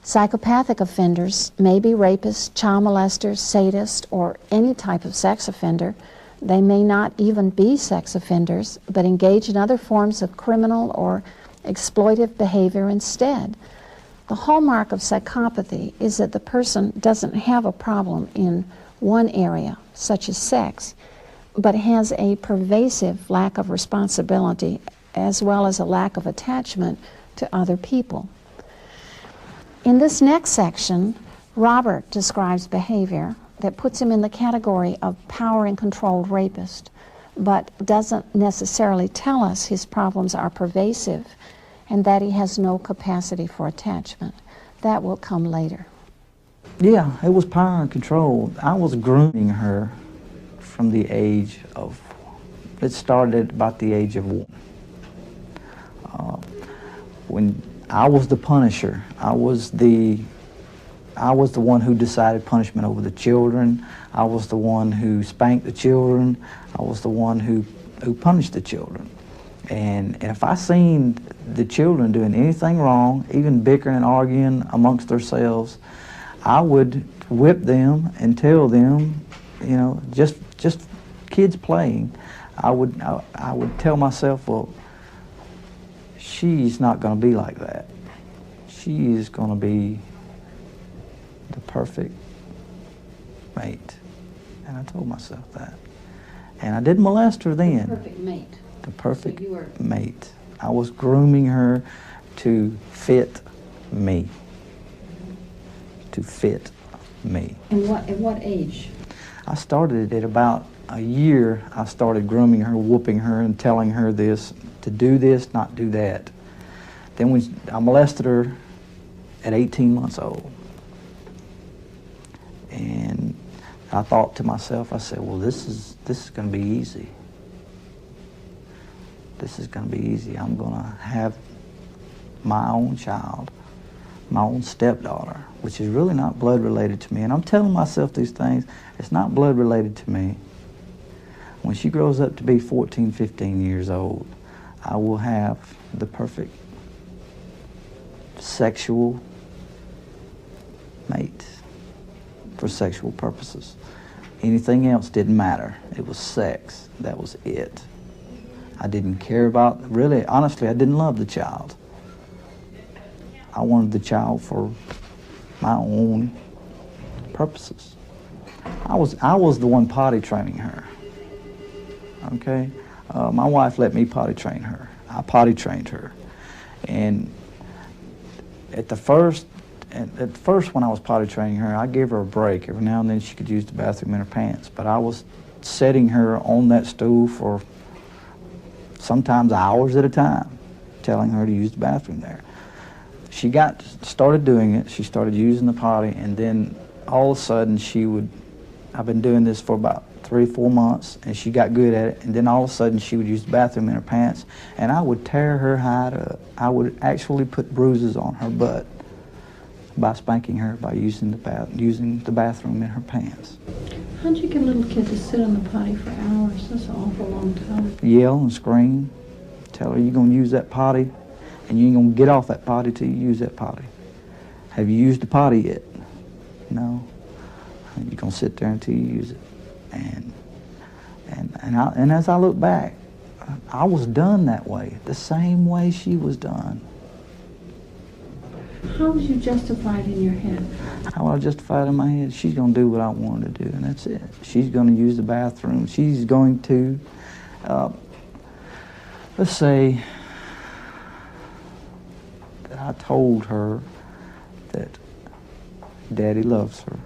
Psychopathic offenders may be rapists, child molesters, sadists, or any type of sex offender. They may not even be sex offenders, but engage in other forms of criminal or exploitive behavior instead. The hallmark of psychopathy is that the person doesn't have a problem in one area, such as sex, but has a pervasive lack of responsibility as well as a lack of attachment to other people. In this next section, Robert describes behavior that puts him in the category of power and controlled rapist, but doesn't necessarily tell us his problems are pervasive and that he has no capacity for attachment. That will come later. Yeah, it was power and control. I was grooming her from the age of, it started at about the age of 1. When I was the punisher, I was the one who decided punishment over the children. I was the one who spanked the children. I was the one who punished the children. And if I seen the children doing anything wrong, even bickering and arguing amongst themselves, I would whip them and tell them, you know, just kids playing. I would tell myself, well, she's not going to be like that. She is going to be the perfect mate. And I told myself that. And I didn't molest her then. The perfect mate. The perfect So you were... mate. I was grooming her to fit me. To fit me. And at what age? I started at about a year. I started grooming her, whooping her, and telling her this, to do this, not do that. Then when I molested her at 18 months old. And I thought to myself, I said, well, this is going to be easy. This is going to be easy. I'm going to have my own child, my own stepdaughter, which is really not blood related to me. And I'm telling myself these things, it's not blood related to me. When she grows up to be 14, 15 years old, I will have the perfect sexual mate for sexual purposes. Anything else didn't matter. It was sex. That was it. I didn't care about, really, honestly, I didn't love the child. I wanted the child for my own purposes. I was the one potty training her. Okay? My wife let me potty train her. I potty trained her. And at first when I was potty training her, I gave her a break. Every now and then she could use the bathroom in her pants. But I was setting her on that stool for sometimes hours at a time, telling her to use the bathroom there. She started doing it. She started using the potty, and then all of a sudden I've been doing this for about 3 or 4 months, and she got good at it, and then all of a sudden she would use the bathroom in her pants, and I would tear her hide up. I would actually put bruises on her butt by spanking her by using the bathroom in her pants. How'd you get a little kid to sit on the potty for hours? That's an awful long time. Yell and scream, tell her you're going to use that potty, and you ain't going to get off that potty till you use that potty. Have you used the potty yet? No. You're going to sit there until you use it. And as I look back, I was done that way, the same way she was done. How was you justified in your head? How was I justified in my head? She's going to do what I want her to do, and that's it. She's going to use the bathroom. She's going to, let's say that I told her that Daddy loves her,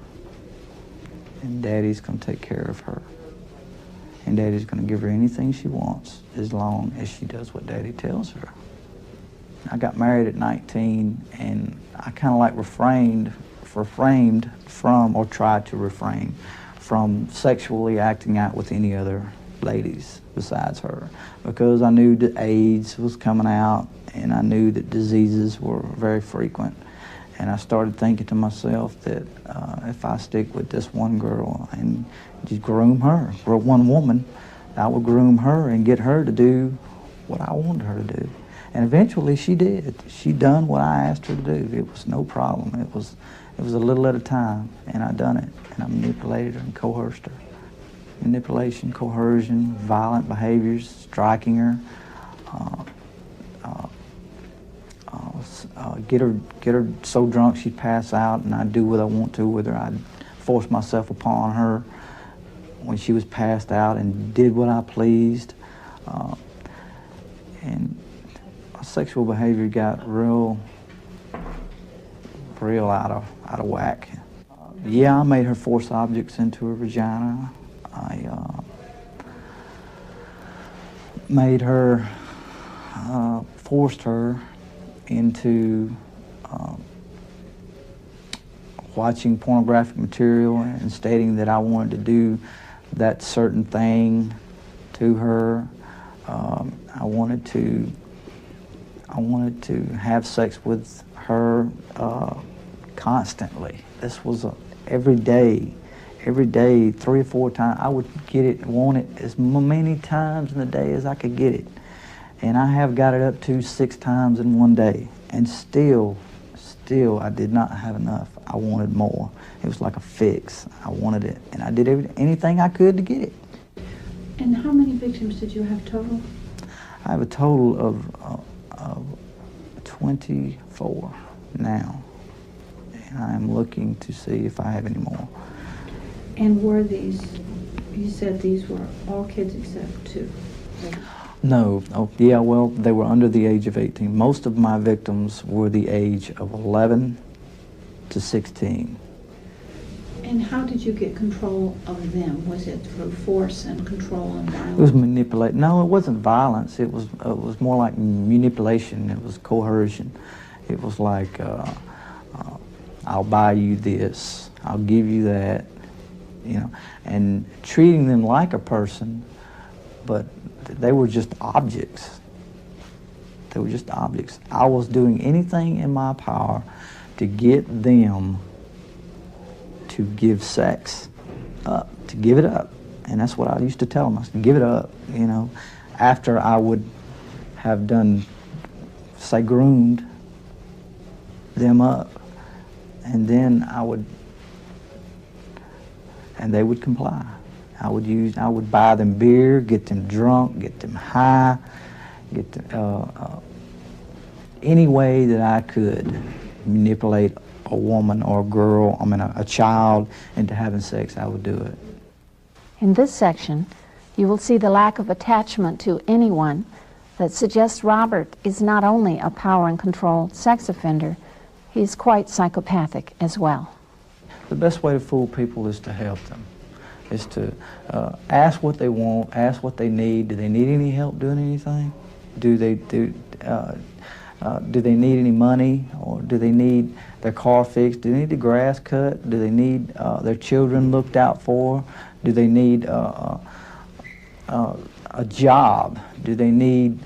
and Daddy's going to take care of her, and Daddy's going to give her anything she wants as long as she does what Daddy tells her. I got married at 19, and I kind of like refrained from, or tried to refrain from sexually acting out with any other ladies besides her, because I knew that AIDS was coming out, and I knew that diseases were very frequent. And I started thinking to myself that if I stick with this one girl and just groom her, one woman, I would groom her and get her to do what I wanted her to do. And eventually she did. She done what I asked her to do. It was no problem. It was a little at a time, and I done it. And I manipulated her and coerced her. Manipulation, coercion, violent behaviors, striking her, get her so drunk she'd pass out, and I'd do what I want to with her. I'd force myself upon her when she was passed out and did what I pleased. And sexual behavior got real out of whack. Yeah, I made her force objects into her vagina. I made her, forced her into watching pornographic material and stating that I wanted to do that certain thing to her. I wanted to have sex with her constantly. This was every day, 3 or 4 times. I would get it, want it as many times in the day as I could get it. And I have got it up to 6 times in one day. And still, I did not have enough. I wanted more. It was like a fix. I wanted it. And I did anything I could to get it. And how many victims did you have total? I have a total of 24 now. And I'm looking to see if I have any more. And were these, you said these were all kids except 2? No. Oh, yeah, well, they were under the age of 18. Most of my victims were the age of 11 to 16. And how did you get control of them? Was it through force and control and violence? It was manipulate. No, it wasn't violence. It was more like manipulation. It was coercion. It was like, I'll buy you this. I'll give you that. You know, and treating them like a person, but they were just objects. They were just objects. I was doing anything in my power to get them to give sex up, to give it up. And that's what I used to tell them. I said, give it up, you know. After I would have done, say, groomed them up, and then and they would comply. I would buy them beer, get them drunk, get them high, get them, any way that I could manipulate a woman or a girl, a child into having sex, I would do it. In this section, you will see the lack of attachment to anyone that suggests Robert is not only a power and control sex offender, he is quite psychopathic as well. The best way to fool people is to help them, is to ask what they want, ask what they need. Do they need any help doing anything? Do they need any money, or do they need their car fixed? Do they need the grass cut? Do they need their children looked out for? Do they need a job? Do they need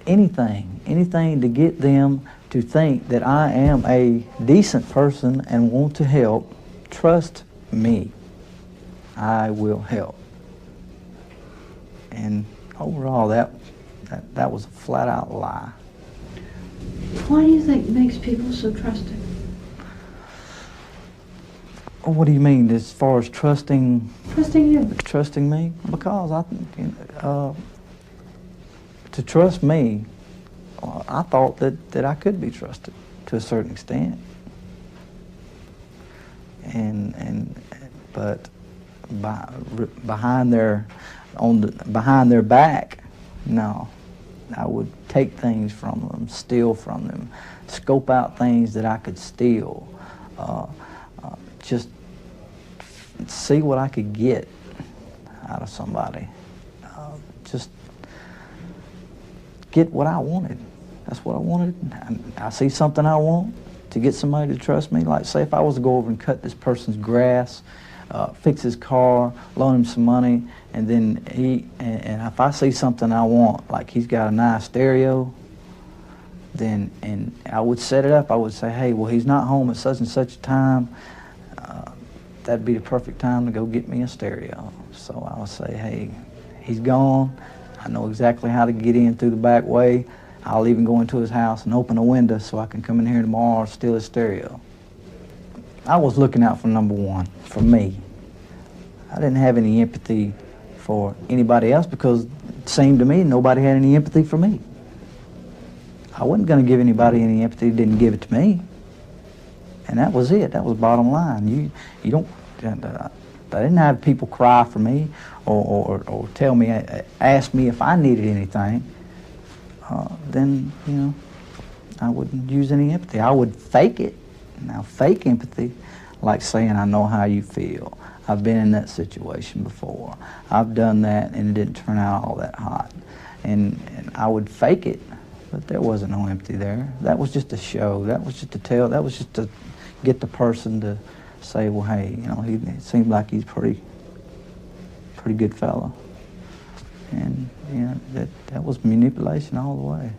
anything to get them to think that I am a decent person and want to help? Trust me, I will help. And overall, that was a flat-out lie. Why do you think makes people so trusting? What do you mean, as far as trusting? Trusting you. Trusting me? Because to trust me, I thought that I could be trusted to a certain extent. But behind their back, no. I would take things from them, steal from them, scope out things that I could steal, just see what I could get out of somebody, just get what I wanted. That's what I wanted. I see something I want, to get somebody to trust me. Like, say if I was to go over and cut this person's grass, fix his car, loan him some money, and then and if I see something I want, like he's got a nice stereo, then, and I would set it up. I would say, hey, well, he's not home at such and such a time. That'd be the perfect time to go get me a stereo. So I would say, hey, he's gone. I know exactly how to get in through the back way. I'll even go into his house and open a window so I can come in here tomorrow or steal his stereo. I was looking out for number one, for me. I didn't have any empathy for anybody else because it seemed to me nobody had any empathy for me. I wasn't going to give anybody any empathy who didn't give it to me. And that was it. That was bottom line. You don't... I didn't have people cry for me or tell me, ask me if I needed anything. Then, you know, I wouldn't use any empathy. I would fake it. Now, fake empathy, like saying, I know how you feel. I've been in that situation before. I've done that, and it didn't turn out all that hot. And I would fake it, but there wasn't no empathy there. That was just a show. That was just to tell. That was just to get the person to say, well, hey, you know, it seems like he's pretty good fellow. And, you know, that was manipulation all the way.